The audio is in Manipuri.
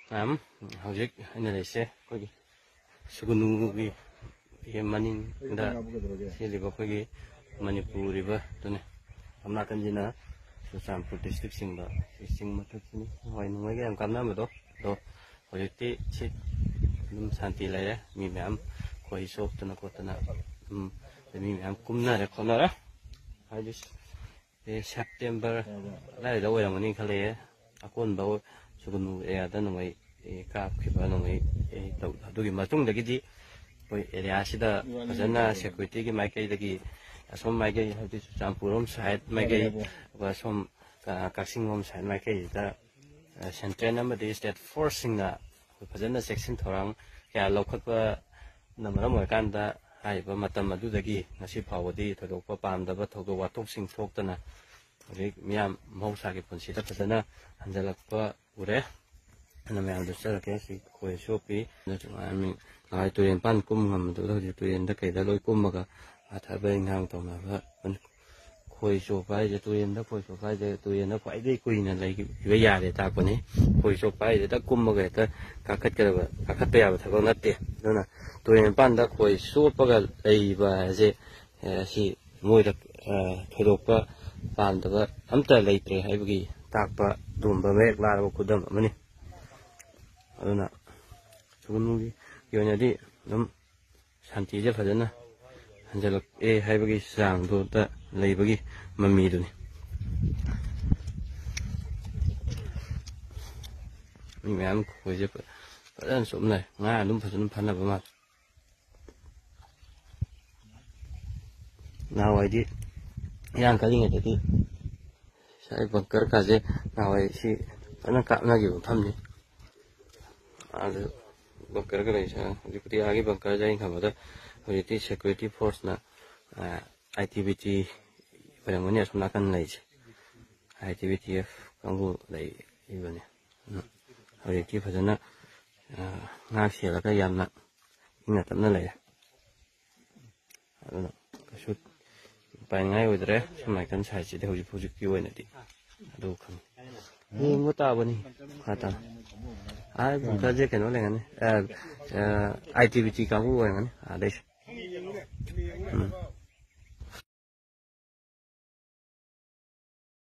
hꯧzik aina leise koi sugunu gi manin da seliba koi manipuri ba tune amna kanjina Churachandpur district singba sing mathak sini hoi nungai ga kamna ma do hojikti chi dum santi laire mi myam koi shop tana kotana mi myam kumna re khonara hadis September lai da oiramani khale akon ba sugunu area da nungai kap khiba nungai tau adugi matung dagidi koi area sida fajana security gi maikai dagi asom maikai hadi Churachandpurom side maikai wa som Kaksingom side maikai da central amadi state forcing na fajana section thorang kya lokhatwa namaram oikanda haiba matam adudagi ngasi phawadi thodokpa pamdaba thodo watoksing thoktana hojik miyam mahusagi punsida fajana hanjalakpa ure ana miyam dusarake si khoi shopi ami ngai tuyen pan kum ngam du hojik tuyen da kaida loi kummaga athabai ngang tomaba khoi shopai je tuyen da khoi shopai je tuyen da khwai dei kuina lai gibe yare ta ko ni khoi shopai je da kummaga ta kakhat ya thabo natte dona tuyen pan da khoi shopaga leiba je si moida thodokpa pamdaba amta leitre haibagi takpa dumba mek laraba kudam amani aduna sugunugi yonadi dum shanti je fajana hanjalak haibagi sang do da leibagi mami duni mi myam khoi je fajan somnai nga dum fajan phanaba ma nawai yang kali ngedati saya bunker kaje nawai si ana kapna gi thamni adu bunker ga leisa dipti agi bunker jain khamada hojiti security force na ITBT parangoni asuna kan leise ITBTF kangu lei ibani hojiti fajana ngak sialaga yamna inga tamna leya adu kasut paingai udre samai kan sai chi de hoji project ki oina di adu kham ni ngota bani khata ai bunka je keno lengani ITBT ka bu oina ni ades